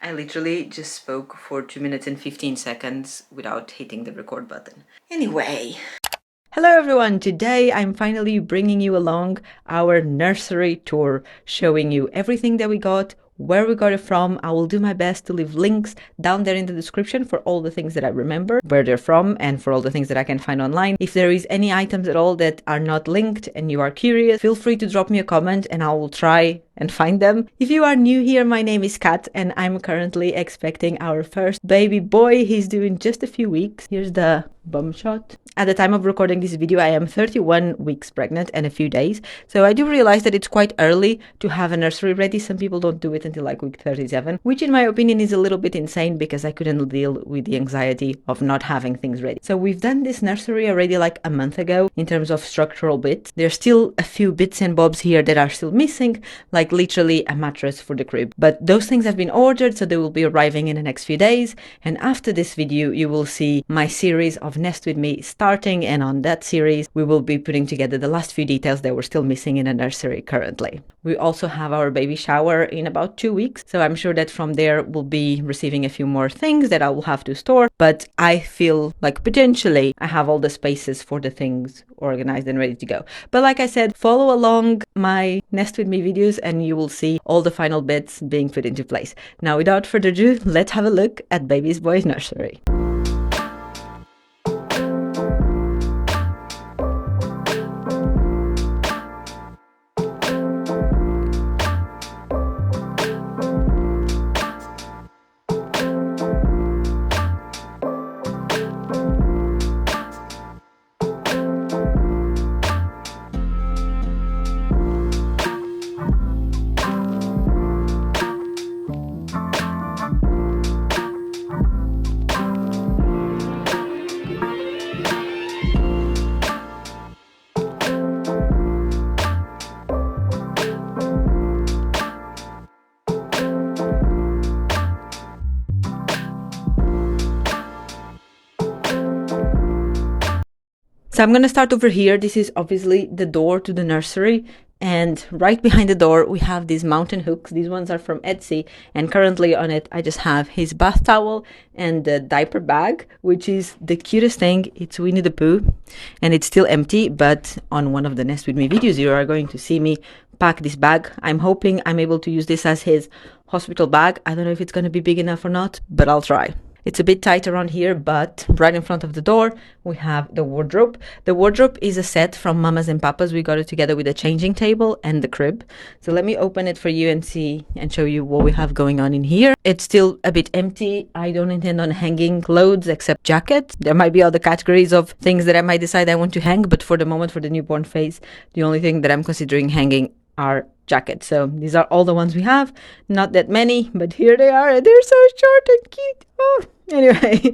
I literally just spoke for 2 minutes and 15 seconds without hitting the record button. Anyway. Hello everyone! Today I'm finally bringing you along our nursery tour, showing you everything that we got, where we got it from. I will do my best to leave links down there in the description for all the things that I remember, where they're from, and for all the things that I can find online. If there is any items at all that are not linked and you are curious, feel free to drop me a comment and I will try and find them. If you are new here, my name is Kat and I'm currently expecting our first baby boy. He's due in just a few weeks. Here's the bum shot. At the time of recording this video, I am 31 weeks pregnant and a few days. So I do realize that it's quite early to have a nursery ready. Some people don't do it until like week 37, which in my opinion is a little bit insane because I couldn't deal with the anxiety of not having things ready. So we've done this nursery already like a month ago in terms of structural bits. There's still a few bits and bobs here that are still missing, like literally a mattress for the crib. But those things have been ordered, so they will be arriving in the next few days. And after this video, you will see my series of Nest With Me starting, and on that series, we will be putting together the last few details that we're still missing in a nursery currently. We also have our baby shower in about 2 weeks, so I'm sure that from there we'll be receiving a few more things that I will have to store, but I feel like potentially I have all the spaces for the things organized and ready to go. But like I said, follow along my Nest With Me videos and you will see all the final bits being put into place. Now, without further ado, let's have a look at Baby's Boy's nursery. So I'm going to start over here. This is obviously the door to the nursery, and right behind the door we have these mountain hooks. These ones are from Etsy, and currently on it I just have his bath towel and the diaper bag, which is the cutest thing. It's Winnie the Pooh and it's still empty, but on one of the Nest With Me videos you are going to see me pack this bag. I'm hoping I'm able to use this as his hospital bag. I don't know if it's going to be big enough or not, but I'll try. It's a bit tight around here, but right in front of the door, we have the wardrobe. The wardrobe is a set from Mamas and Papas. We got it together with a changing table and the crib. So let me open it for you and see and show you what we have going on in here. It's still a bit empty. I don't intend on hanging clothes except jackets. There might be other categories of things that I might decide I want to hang, but for the moment, for the newborn phase, the only thing that I'm considering hanging are jackets. So these are all the ones we have. Not that many, but here they are. They're so short and cute. Oh, anyway,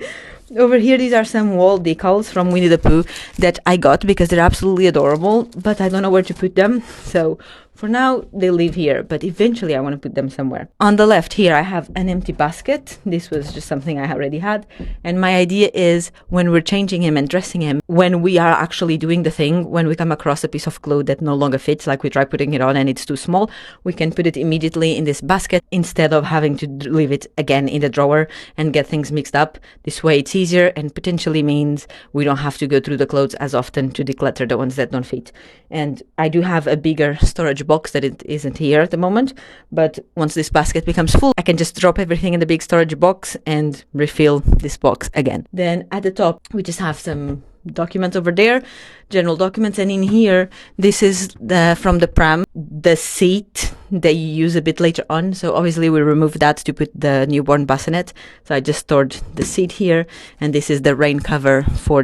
over here these are some wall decals from Winnie the Pooh that I got because they're absolutely adorable, but I don't know where to put them. So for now they live here, but eventually I want to put them somewhere. On the left here I have an empty basket. This was just something I already had, and my idea is when we're changing him and dressing him, when we are actually doing the thing, when we come across a piece of cloth that no longer fits, like we try putting it on and it's too small, we can put it immediately in this basket instead of having to leave it again in the drawer and get things mixed up. This way it's easier and potentially means we don't have to go through the clothes as often to declutter the ones that don't fit. And I do have a bigger storage box that it isn't here at the moment, but once this basket becomes full, I can just drop everything in the big storage box and refill this box again. Then at the top we just have some documents over there, general documents, and in here this is from the pram, the seat that you use a bit later on. So obviously we removed that to put the newborn bassinet, so I just stored the seat here, and this is the rain cover for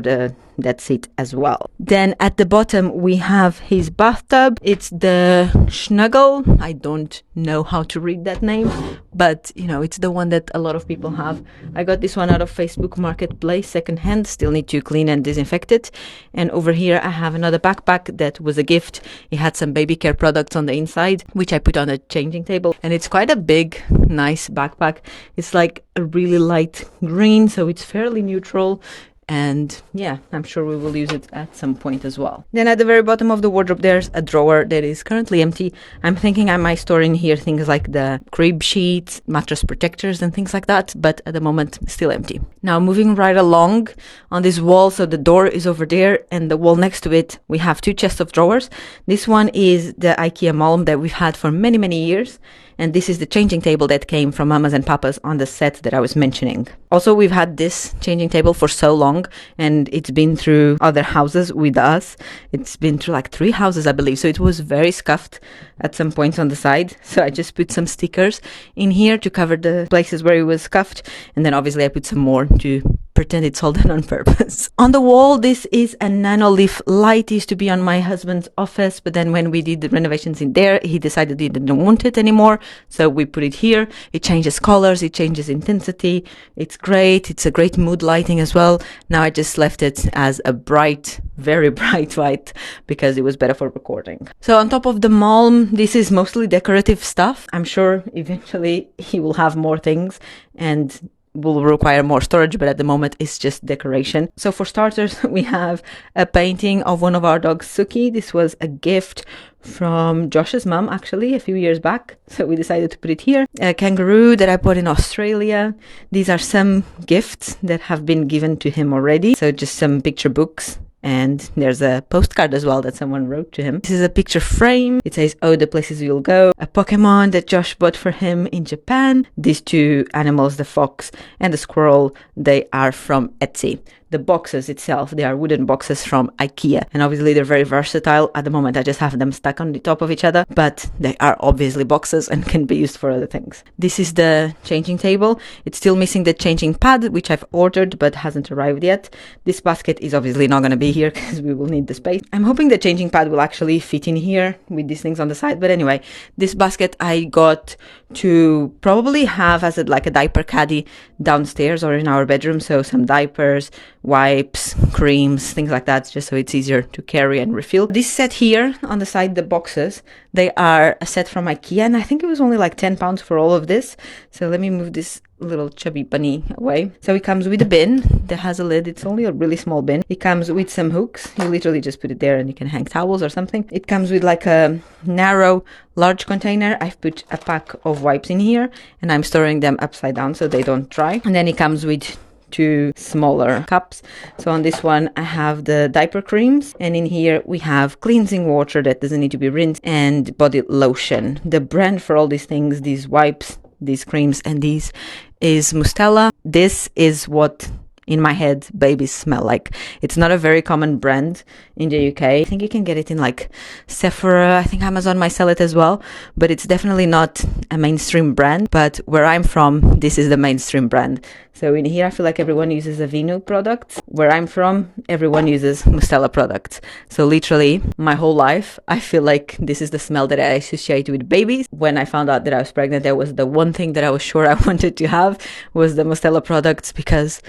that seat as well. Then at the bottom we have his bathtub. It's the Snuggle. I don't know how to read that name, but you know, it's the one that a lot of people have. I got this one out of Facebook Marketplace secondhand. Still need to clean and disinfect it. And over here I have another backpack that was a gift. It had some baby care products on the inside, which I put on a changing table, and it's quite a big, nice backpack. It's like a really light green, so it's fairly neutral. And yeah, I'm sure we will use it at some point as well. Then at the very bottom of the wardrobe, there's a drawer that is currently empty. I'm thinking I might store in here things like the crib sheets, mattress protectors and things like that, but at the moment still empty. Now moving right along on this wall, so the door is over there and the wall next to it, we have two chests of drawers. This one is the IKEA Malm that we've had for many years. And this is the changing table that came from Mamas and Papas on the set that I was mentioning. Also, we've had this changing table for so long, and it's been through other houses with us. It's been through like 3 houses, I believe. So it was very scuffed at some points on the side. So I just put some stickers in here to cover the places where it was scuffed. And then obviously I put some more to pretend it's all done on purpose. On the wall, this is a Nanoleaf light. It used to be on my husband's office, but then when we did the renovations in there, he decided he didn't want it anymore. So we put it here. It changes colors, it changes intensity. It's great. It's a great mood lighting as well. Now I just left it as a bright, very bright white because it was better for recording. So on top of the Malm, this is mostly decorative stuff. I'm sure eventually he will have more things and will require more storage, but at the moment it's just decoration. So for starters, we have a painting of one of our dogs, Suki. This was a gift from Josh's mum, actually, a few years back. So we decided to put it here. A kangaroo that I bought in Australia. These are some gifts that have been given to him already. So just some picture books. And there's a postcard as well that someone wrote to him. This is a picture frame. It says, "Oh, the places you'll go." A Pokemon that Josh bought for him in Japan. These 2 animals, the fox and the squirrel, they are from Etsy. The boxes itself, they are wooden boxes from IKEA. And obviously they're very versatile. At the moment, I just have them stuck on the top of each other, but they are obviously boxes and can be used for other things. This is the changing table. It's still missing the changing pad, which I've ordered, but hasn't arrived yet. This basket is obviously not going to be here because we will need the space. I'm hoping the changing pad will actually fit in here with these things on the side. But anyway, this basket I got to probably have as like a diaper caddy downstairs or in our bedroom. So some diapers, wipes, creams, things like that, just so it's easier to carry and refill. This set here on the side, the boxes, they are a set from IKEA, and I think it was only like £10 for all of this. So let me move this little chubby bunny away. So it comes with a bin that has a lid. It's only a really small bin. It comes with some hooks. You literally just put it there and you can hang towels or something. It comes with like a narrow large container. I've put a pack of wipes in here and I'm storing them upside down so they don't dry. And then it comes with 2 smaller cups. So on this one I have the diaper creams, and in here we have cleansing water that doesn't need to be rinsed and body lotion. The brand for all these things, these wipes, these creams and these, is Mustela. This is what in my head babies smell like. It's not a very common brand in the UK. I think you can get it in like Sephora. I think Amazon might sell it as well, but it's definitely not a mainstream brand. But where I'm from, this is the mainstream brand. So in here I feel like everyone uses Aveeno products. Where I'm from, everyone uses Mustela products. So literally my whole life I feel like this is the smell that I associate with babies. When I found out that I was pregnant, that was the one thing that I was sure I wanted to have, was the Mustela products, because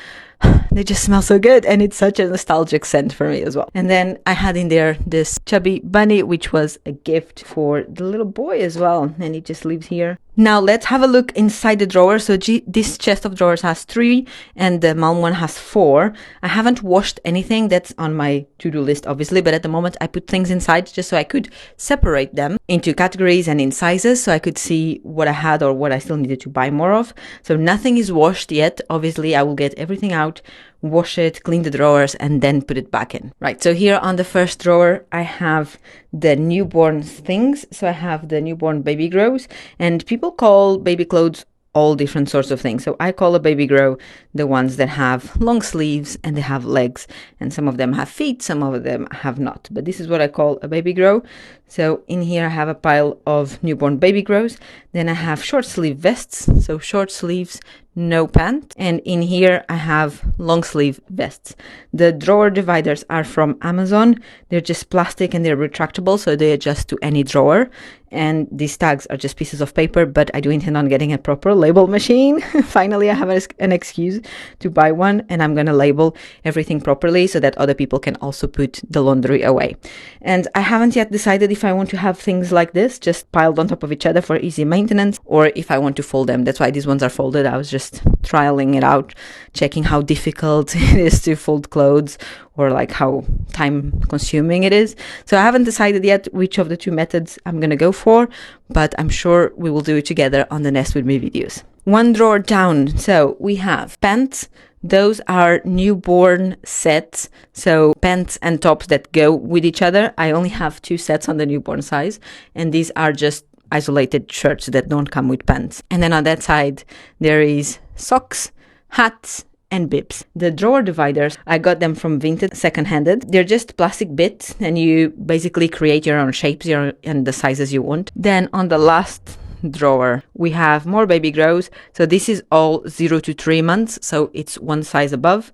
they just smell so good and it's such a nostalgic scent for me as well. And then I had in there this chubby bunny, which was a gift for the little boy as well, and he just lives here. Now let's have a look inside the drawer. So this chest of drawers has 3 and the Malm one has 4. I haven't washed anything. That's on my to-do list obviously, but at the moment I put things inside just so I could separate them into categories and in sizes, so I could see what I had or what I still needed to buy more of. So nothing is washed yet. Obviously I will get everything out, wash it, clean the drawers, and then put it back in. Right, so here on the first drawer I have the newborn things. So I have the newborn baby grows, and people call baby clothes all different sorts of things. So I call a baby grow the ones that have long sleeves and they have legs, and some of them have feet, some of them have not, but this is what I call a baby grow. So in here I have a pile of newborn baby grows. Then I have short sleeve vests, so short sleeves, no pants. And in here I have long sleeve vests. The drawer dividers are from Amazon. They're just plastic and they're retractable, so they adjust to any drawer. And these tags are just pieces of paper, but I do intend on getting a proper label machine. Finally, I have an excuse to buy one, and I'm going to label everything properly so that other people can also put the laundry away. And I haven't yet decided if if I want to have things like this just piled on top of each other for easy maintenance, or if I want to fold them. That's why these ones are folded. I was just trialing it out, checking how difficult it is to fold clothes, or like how time consuming it is. So I haven't decided yet which of the two methods I'm going to go for, but I'm sure we will do it together on the Nest With Me videos. One drawer down. So we have pants. Those are newborn sets. So pants and tops that go with each other. I only have 2 sets on the newborn size, and these are just isolated shirts that don't come with pants. And then on that side, there is socks, hats, and bibs. The drawer dividers, I got them from Vinted, second-handed. They're just plastic bits, and you basically create your own shapes and the sizes you want. Then on the last drawer, we have more baby grows. So this is all 0 to 3 months, so it's one size above.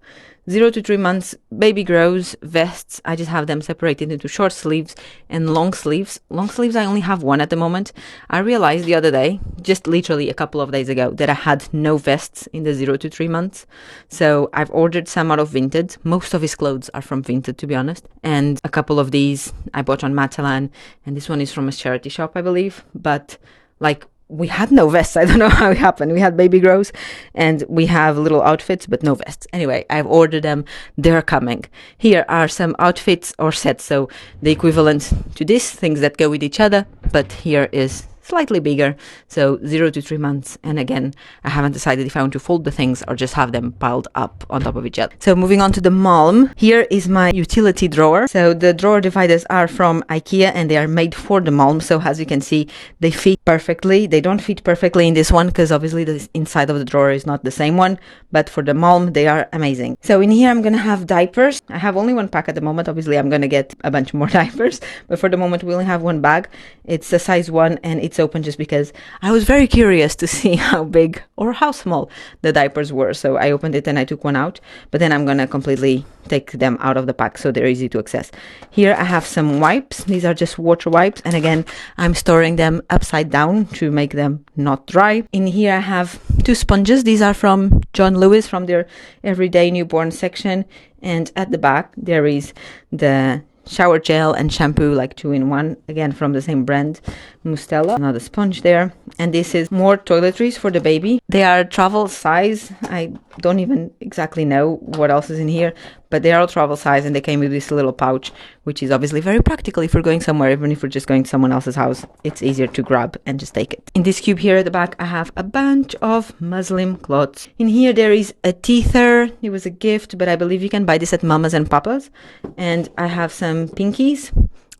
0 to 3 months, baby grows, vests. I just have them separated into short sleeves and long sleeves. Long sleeves, I only have one at the moment. I realized the other day, just literally a couple of days ago, that I had no vests in the 0 to 3 months. So I've ordered some out of Vinted. Most of his clothes are from Vinted, to be honest. And a couple of these I bought on Matalan. And this one is from a charity shop, I believe. But like, we had no vests. I don't know how it happened. We had baby grows and we have little outfits, but no vests. Anyway, I've ordered them. They're coming. Here are some outfits or sets. So the equivalent to this, things that go with each other, but here is slightly bigger. So 0 to 3 months. And again, I haven't decided if I want to fold the things or just have them piled up on top of each other. So moving on to the Malm. Here is my utility drawer. So the drawer dividers are from IKEA and they are made for the Malm. So as you can see, they fit perfectly. They don't fit perfectly in this one because obviously the inside of the drawer is not the same one. But for the Malm, they are amazing. So in here, I'm going to have diapers. I have only one pack at the moment. Obviously, I'm going to get a bunch more diapers. But for the moment, we only have one bag. It's a size 1 and it's open just because I was very curious to see how big or how small the diapers were. So I opened it and I took one out. But then I'm going to completely take them out of the pack so they're easy to access. Here I have some wipes. These are just water wipes. And again, I'm storing them upside down to make them not dry. In here I have 2 sponges. These are from John Lewis from their everyday newborn section. And at the back there is the shower gel and shampoo, like 2-in-1, again from the same brand, Mustela. Another sponge there. And this is more toiletries for the baby. They are travel size. I don't even exactly know what else is in here, but they are all travel size and they came with this little pouch, which is obviously very practical if we're going somewhere. Even if we're just going to someone else's house, it's easier to grab and just take it. In this cube here at the back, I have a bunch of muslin cloths. In here there is a teether. It was a gift, but I believe you can buy this at Mama's and Papa's. And I have some pinkies.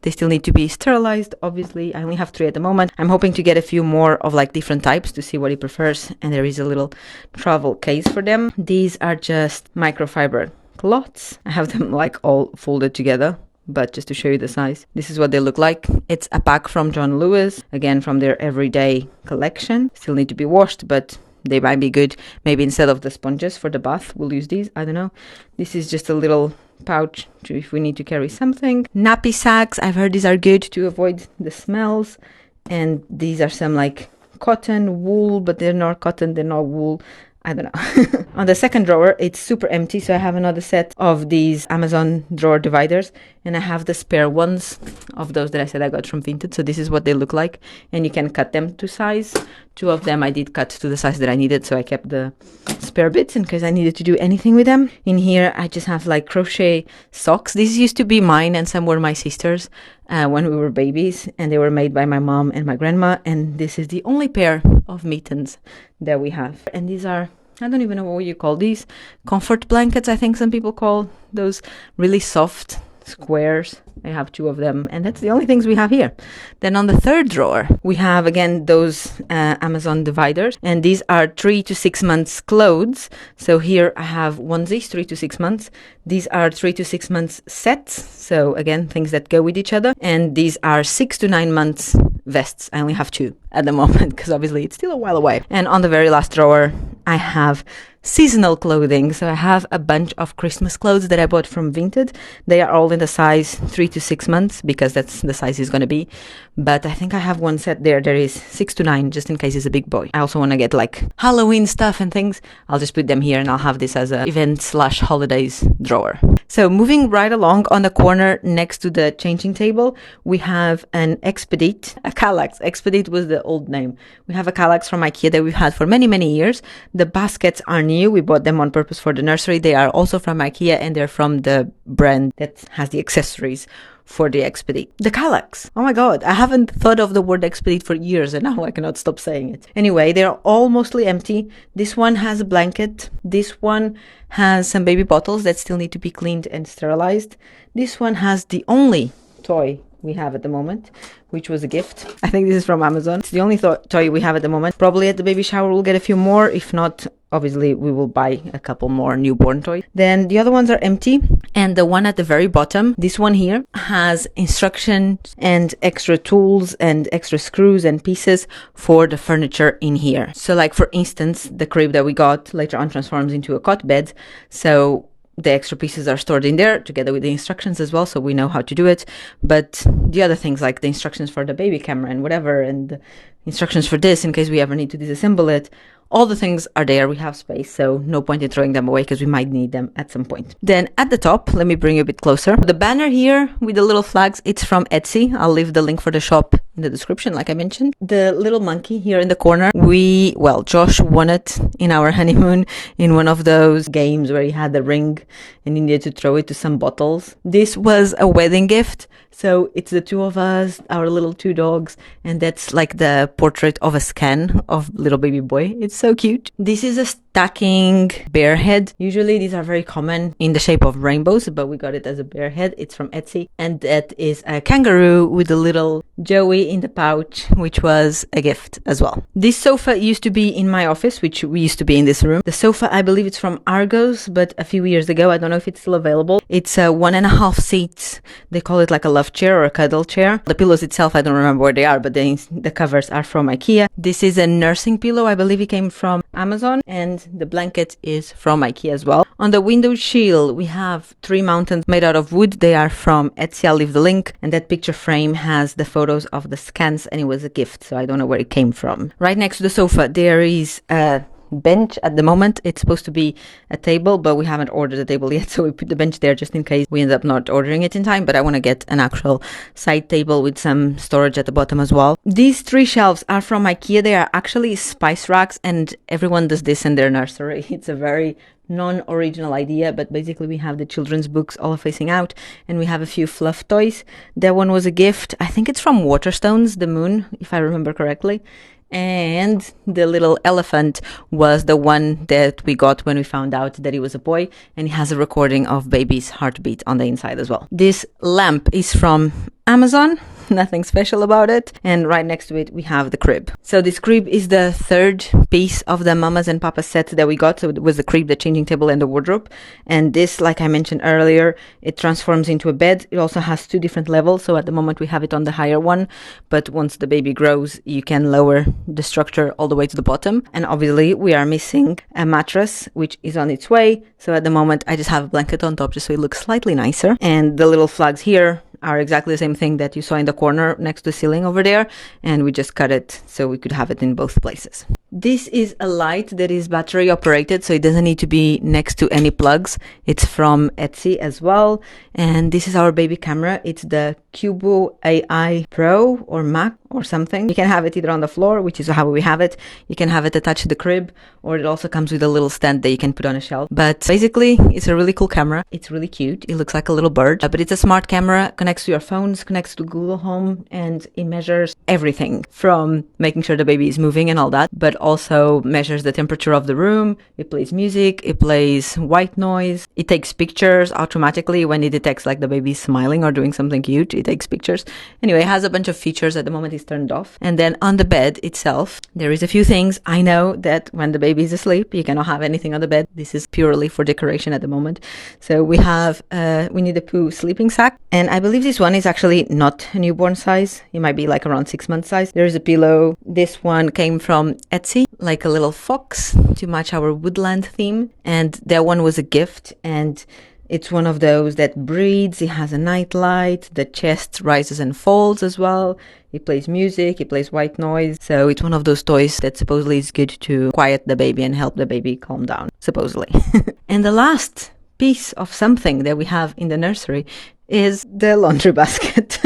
They still need to be sterilized, obviously. I only have 3 at the moment. I'm hoping to get a few more of like different types to see what he prefers. And there is a little travel case for them. These are just microfiber cloths. I have them like all folded together, but just to show you the size. This is what they look like. It's a pack from John Lewis, again from their everyday collection. Still need to be washed, but they might be good. Maybe instead of the sponges for the bath, we'll use these. I don't know. This is just a little pouch to if we need to carry something. Nappy sacks. I've heard these are good to avoid the smells. And these are some like cotton, wool, but they're not cotton, they're not wool. I don't know. On the second drawer, it's super empty. So I have another set of these Amazon drawer dividers. And I have the spare ones of those that I said I got from Vinted. So this is what they look like. And you can cut them to size. 2 of them I did cut to the size that I needed. So I kept the spare bits in case I needed to do anything with them. In here, I just have like crochet socks. These used to be mine and some were my sister's when we were babies. And they were made by my mom and my grandma. And this is the only pair of mittens that we have. And these are, I don't even know what you call these, comfort blankets, I think some people call those, really soft squares. I have 2 of them, and that's the only things we have here. Then on the third drawer, we have again those Amazon dividers, and these are 3 to 6 months clothes. So here I have onesies, 3 to 6 months. These are 3 to 6 months sets. So again, things that go with each other. And these are 6 to 9 months vests. I only have 2 at the moment because obviously it's still a while away. And on the very last drawer, I have seasonal clothing. So I have a bunch of Christmas clothes that I bought from Vinted. They are all in the size 3 to 6 months because that's the size it's going to be. But I think I have one set there. There is 6 to 9 just in case he's a big boy. I also want to get like Halloween stuff and things. I'll just put them here and I'll have this as a event/holidays drawer. So moving right along, on the corner next to the changing table, we have an Expedite, a Kallax. Expedite was the old name. We have a Kallax from IKEA that we've had for many, many years. The baskets are new. We bought them on purpose for the nursery. They are also from IKEA, and they're from the brand that has the accessories for the Expedite. The Kallax. Oh my god, I haven't thought of the word Expedite for years, and now I cannot stop saying it. Anyway, they're all mostly empty. This one has a blanket. This one has some baby bottles that still need to be cleaned and sterilized. This one has the only toy we have at the moment, which was a gift. I think this is from Amazon. It's the only toy we have at the moment. Probably at the baby shower we'll get a few more. If not, obviously we will buy a couple more newborn toys. Then the other ones are empty. And the one at the very bottom, this one here, has instructions and extra tools and extra screws and pieces for the furniture in here. So like for instance, the crib that we got later on transforms into a cot bed. So the extra pieces are stored in there together with the instructions as well, so we know how to do it. But the other things like the instructions for the baby camera and whatever, and the instructions for this in case we ever need to disassemble it, all the things are there. We have space, so no point in throwing them away because we might need them at some point. Then at the top, let me bring you a bit closer. The banner here with the little flags, it's from Etsy. I'll leave the link for the shop in the description, like I mentioned. The little monkey here in the corner, Josh won it in our honeymoon in one of those games where he had the ring and he needed to throw it to some bottles. This was a wedding gift. So it's the two of us, our little two dogs, and that's like the portrait of a scan of little baby boy. It's so cute. This is a stacking bear head. Usually these are very common in the shape of rainbows, but we got it as a bear head. It's from Etsy. And that is a kangaroo with a little Joey in the pouch, which was a gift as well. This sofa used to be in my office, which we used to be in this room. The sofa, I believe it's from Argos, but a few years ago, I don't know if it's still available. It's a 1.5 seats. They call it like a love chair or a cuddle chair. The pillows itself, I don't remember where they are, but the covers are from IKEA. This is a nursing pillow. I believe it came from Amazon, and the blanket is from IKEA as well. On the window shield, we have 3 mountains made out of wood. They are from Etsy. I'll leave the link. And that picture frame has the photos of the scans, and it was a gift, so I don't know where it came from. Right next to the sofa, there is a bench. At the moment it's supposed to be a table, but we haven't ordered the table yet, so we put the bench there just in case we end up not ordering it in time. But I want to get an actual side table with some storage at the bottom as well. These 3 shelves are from IKEA. They are actually spice racks, and everyone does this in their nursery. It's a very non-original idea, but basically we have the children's books all facing out, and we have a few fluff toys. That one was a gift. I think it's from Waterstones, the moon, if I remember correctly. And the little elephant was the one that we got when we found out that he was a boy, and he has a recording of baby's heartbeat on the inside as well. This lamp is from Amazon. Nothing special about it. And right next to it, we have the crib. So this crib is the 3rd piece of the Mamas and Papas set that we got. So it was the crib, the changing table, and the wardrobe. And this, like I mentioned earlier, it transforms into a bed. It also has 2 different levels. So at the moment, we have it on the higher one. But once the baby grows, you can lower the structure all the way to the bottom. And obviously, we are missing a mattress, which is on its way. So at the moment, I just have a blanket on top just so it looks slightly nicer. And the little flags here are exactly the same thing that you saw in the corner next to the ceiling over there, and we just cut it so we could have it in both places. This is a light that is battery operated, so it doesn't need to be next to any plugs. It's from Etsy as well. And this is our baby camera. It's the Cubo AI Pro or Mac or something. You can have it either on the floor, which is how we have it. You can have it attached to the crib, or it also comes with a little stand that you can put on a shelf. But basically, it's a really cool camera. It's really cute. It looks like a little bird, but it's a smart camera, connects to your phones, connects to Google Home, and it measures everything from making sure the baby is moving and all that, but also measures the temperature of the room. It plays music, it plays white noise, it takes pictures automatically when it detects like the baby smiling or doing something cute. It takes pictures. Anyway, it has a bunch of features. At the moment it's turned off. And then on the bed itself, there is a few things. I know that when the baby is asleep, you cannot have anything on the bed. This is purely for decoration at the moment. So we have Winnie the Pooh sleeping sack, and I believe this one is actually not a newborn size. It might be like around 6 months size. There is a pillow. This one came from Etsy, like a little fox to match our woodland theme, and that one was a gift. And it's one of those that breathes. It has a night light. The chest rises and falls as well. It plays music. It plays white noise. So it's one of those toys that supposedly is good to quiet the baby and help the baby calm down, supposedly. And the last piece of something that we have in the nursery is the laundry basket.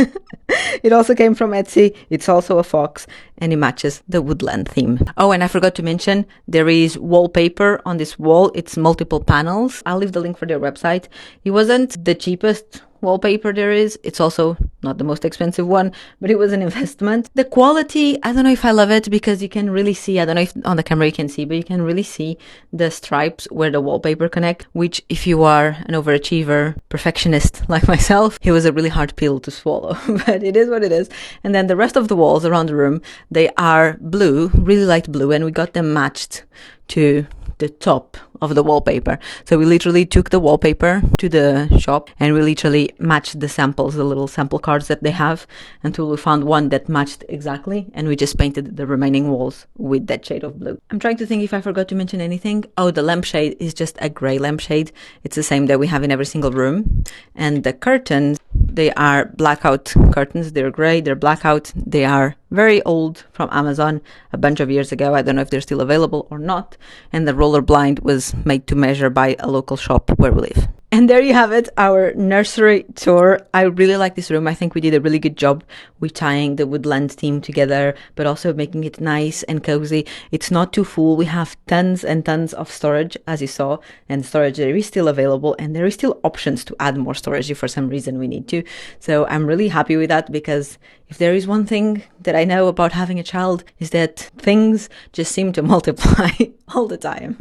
It also came from Etsy. It's also a fox and it matches the woodland theme. Oh, and I forgot to mention, there is wallpaper on this wall. It's multiple panels. I'll leave the link for their website. It wasn't the cheapest wallpaper there is. It's also not the most expensive one, but it was an investment. The quality, I don't know if I love it because you can really see, I don't know if on the camera you can see, but you can really see the stripes where the wallpaper connect, which if you are an overachiever, perfectionist like myself, it was a really hard pill to swallow, but it is what it is. And then the rest of the walls around the room, they are blue, really light blue, and we got them matched to the top of the wallpaper. So we literally took the wallpaper to the shop and we literally matched the samples, the little sample cards that they have, until we found one that matched exactly, and we just painted the remaining walls with that shade of blue. I'm trying to think if I forgot to mention anything. Oh, the lampshade is just a grey lampshade. It's the same that we have in every single room. And the curtains, they are blackout curtains. They're grey, they're blackout. They are very old, from Amazon a bunch of years ago. I don't know if they're still available or not. And the roller blind was made to measure by a local shop where we live. And there you have it, our nursery tour. I really like this room. I think we did a really good job with tying the woodland theme together, but also making it nice and cozy. It's not too full. We have tons and tons of storage, as you saw, and storage there is still available, and there is still options to add more storage if for some reason we need to. So I'm really happy with that, because if there is one thing that I know about having a child, is that things just seem to multiply all the time.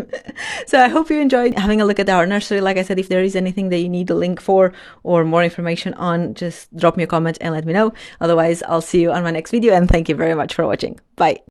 So I hope you enjoyed having a look at our nursery. Like I said, if there is anything that you need a link for or more information on, just drop me a comment and let me know. Otherwise, I'll see you on my next video, and thank you very much for watching. Bye.